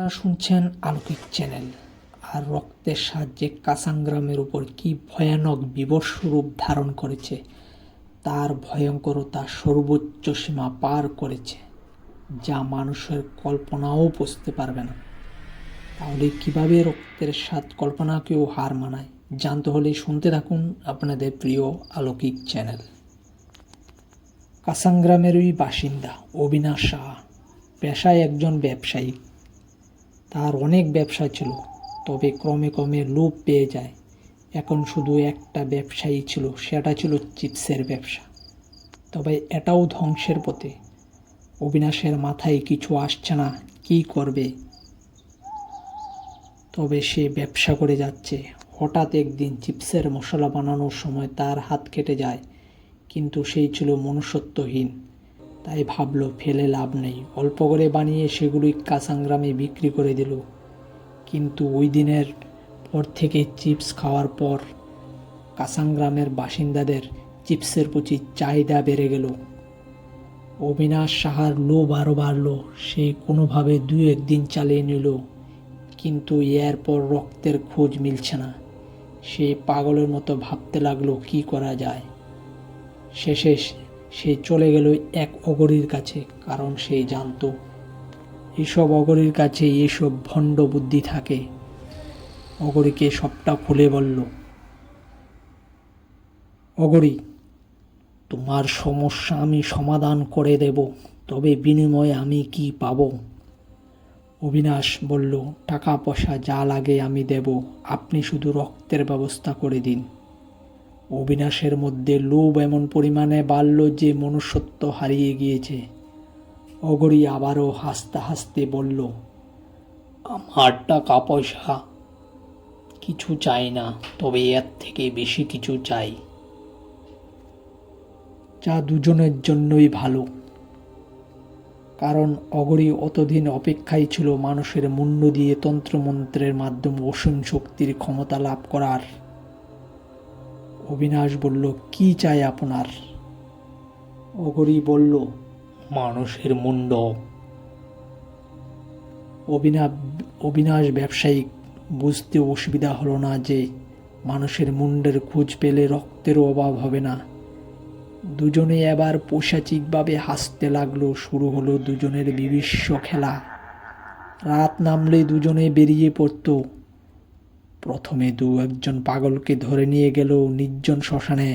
আপনারা শুনছেন আলোকিক চ্যানেল। আর রক্তের সাহায্যে কাসাংগ্রামের উপর কি ভয়ানক বীভৎস রূপ ধারণ করেছে, তার ভয়ঙ্করতা সর্বোচ্চ সীমা পার করেছে, যা মানুষের কল্পনাও বুঝতে পারবে না। তাহলে কিভাবে রক্তের স্বাদ কল্পনাকেও হার মানায়, জানতে হলে শুনতে থাকুন আপনাদের প্রিয় আলোকিক চ্যানেল। কাসাংগ্রামেরই বাসিন্দা অবিনাশ সাহা পেশায় একজন ব্যবসায়ী। তার অনেক ব্যবসা ছিল, তবে ক্রমে ক্রমে লোভ পেয়ে যায়। এখন শুধু একটা ব্যবসায়ী ছিল, সেটা ছিল চিপসের ব্যবসা। তবে এটাও ধ্বংসের পথে। অবিনাশের মাথায় কিছু আসছে না, কী করবে। তবে সে ব্যবসা করে যাচ্ছে। হঠাৎ একদিন চিপসের মশলা বানানোর সময় তার হাত কেটে যায়, কিন্তু সেই ছিল মনুষ্যত্বহীন। তাই ভাবলো ফেলে লাভ নেই, অল্প করে বানিয়ে সেগুলোই কাসাংগ্রামে বিক্রি করে দিল। কিন্তু ওই দিনের পর থেকে চিপস খাওয়ার পর কাসাংগ্রামের বাসিন্দাদের চিপসের প্রতি চাহিদা বেড়ে গেল। অবিনাশ সাহার লোভ আরও বাড়ল। সে কোনোভাবে একদিন চালিয়ে নিল, কিন্তু এরপর রক্তের খোঁজ মিলছে না। সে পাগলের মতো ভাবতে লাগলো কি করা যায়। শেষে সে চলে গেল এক অগরীর কাছে, কারণ সে জানতো এইসব অগরীর কাছে এইসব ভণ্ড বুদ্ধি থাকে। অগরীকে সবটা খুলে বলল, অগরী, তোমার সমস্যা আমি সমাধান করে দেব, তবে বিনিময়ে আমি কি পাব? অবিনাশ বলল, টাকা পয়সা যা লাগে আমি দেব, আপনি শুধু রক্তের ব্যবস্থা করে দিন। অবিনাশের মধ্যে লোভ এমন পরিমাণে বাড়ল যে মনুষ্যত্ব হারিয়ে গিয়েছে। অগরী আবারও হাসতে হাসতে বলল, আমার টাকা পয়সা কিছু চাই না, তবে এর থেকে বেশি কিছু চাই, যা দুজনের জন্যই ভালো। কারণ অগরী অতদিন অপেক্ষায় ছিল মানুষের মুণ্ড দিয়ে তন্ত্রমন্ত্রের মাধ্যমে অসীম শক্তির ক্ষমতা লাভ করার। অবিনাশ বলল, কি চাই আপনার? অগরী বলল, মানুষের মুণ্ড। অবিনাশ ব্যবসায়িক বুঝতে অসুবিধা হলো না যে মানুষের মুণ্ডের খোঁজ পেলে রক্তেরও অভাব হবে না। দুজনে এবার পৈশাচিকভাবে হাসতে লাগলো। শুরু হলো দুজনের বিভৎস খেলা। রাত নামলে দুজনে বেরিয়ে পড়ত। প্রথমে একজন পাগলকে ধরে নিয়ে গেল নির্জন শ্মশানে,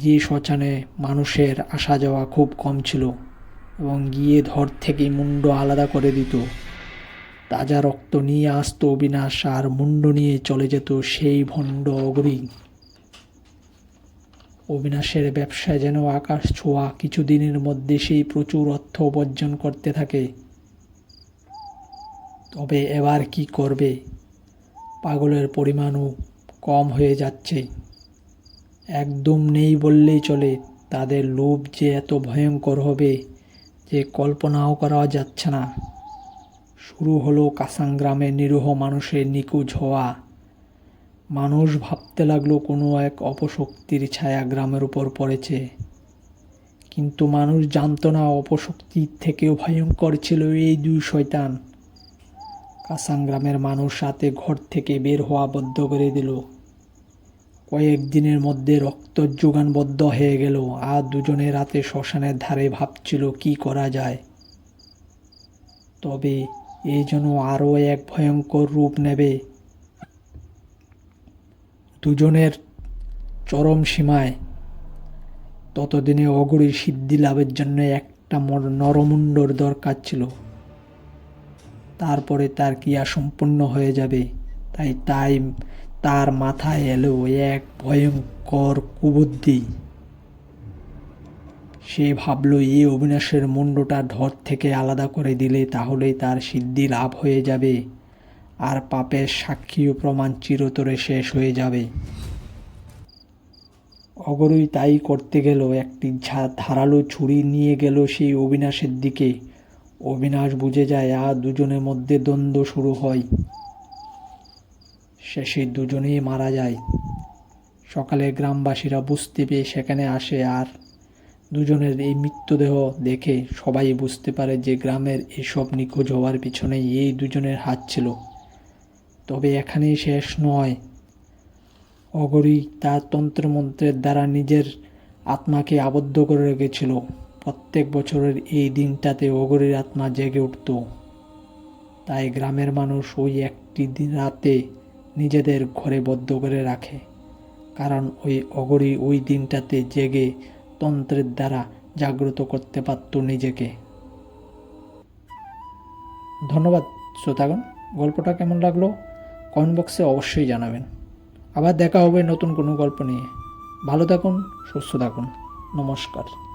যে শ্মশানে মানুষের আসা যাওয়া খুব কম ছিল, এবং গিয়ে ধর থেকে মুণ্ড আলাদা করে দিত। তাজা রক্ত নিয়ে আসতো অবিনাশ, আর মুণ্ড নিয়ে চলে যেত সেই ভণ্ড অগরী। অবিনাশের ব্যবসায় যেন আকাশ ছোঁয়া। কিছুদিনের মধ্যে সেই প্রচুর অর্থ উপার্জন করতে থাকে। তবে এবার কি করবে? পাগলের পরিমাণও কম হয়ে যাচ্ছে। একদম নেই বললেই চলে। তাদের লোভ যে এত ভয়ঙ্কর হবে যে কল্পনাও করা যাচ্ছে না। শুরু হলো কাসাংগ্রামের নিরীহ মানুষের নিখোঁজ হওয়া। মানুষ ভাবতে লাগলো কোনো এক অপশক্তির ছায়া গ্রামের উপর পড়েছে। কিন্তু মানুষ জানতো না অপশক্তির থেকেও ভয়ঙ্কর ছিল এই দুই শয়তান। কাসাংগ্রামের মানুষ রাতে ঘর থেকে বের হওয়া বন্ধ করে দিল। কয়েকদিনের মধ্যে রক্তের যোগান বন্ধ হয়ে গেল, আর দুজনে রাতে শ্মশানের ধারে ভাবছিল কি করা যায়। তবে এই যেন আরও এক ভয়ঙ্কর রূপ নেবে। দুজনের চরম সীমায়। ততদিনে অগরীর সিদ্ধি লাভের জন্য একটা নরমুণ্ডর দরকার ছিল। তারপরে তার ক্রিয়া সম্পূর্ণ হয়ে যাবে। তাই তার মাথায় এলো এক ভয়ঙ্কর কুবুদ্ধি। সে ভাবল, এই অবিনাশের মুণ্ডটা ধর থেকে আলাদা করে দিলে তাহলেই তার সিদ্ধি লাভ হয়ে যাবে, আর পাপের সাক্ষী ও প্রমাণ চিরতরে শেষ হয়ে যাবে। অগরী তাই করতে গেল। একটি ধারালো ছুরি নিয়ে গেল সেই অবিনাশের দিকে। অবিনাশ বুঝে যায়, আর দুজনের মধ্যে দ্বন্দ্ব শুরু হয়। শেষে দুজনেই মারা যায়। সকালে গ্রামবাসীরা বুঝতে পেয়ে সেখানে আসে, আর দুজনের এই মৃতদেহ দেখে সবাই বুঝতে পারে যে গ্রামের এসব নিখোঁজ হওয়ার পিছনে এই দুজনের হাত ছিল। তবে এখানেই শেষ নয়। অঘরী তার তন্ত্রমন্ত্রের দ্বারা নিজের আত্মাকে আবদ্ধ করে রেখেছিল। প্রত্যেক বছরের এই দিনটাতে অঘরীর আত্মা জেগে উঠত। তাই গ্রামের মানুষ ওই একটি রাতে নিজেদের ঘরে বদ্ধ করে রাখে, কারণ ওই অঘরী ওই দিনটাতে জেগে তন্ত্রের দ্বারা জাগ্রত করতে পারত নিজেকে। ধন্যবাদ শ্রোতাগণ, গল্পটা কেমন লাগলো কমেন্ট বক্সে অবশ্যই জানাবেন। আবার দেখা হবে নতুন কোনো গল্প নিয়ে। ভালো থাকুন, সুস্থ থাকুন। নমস্কার।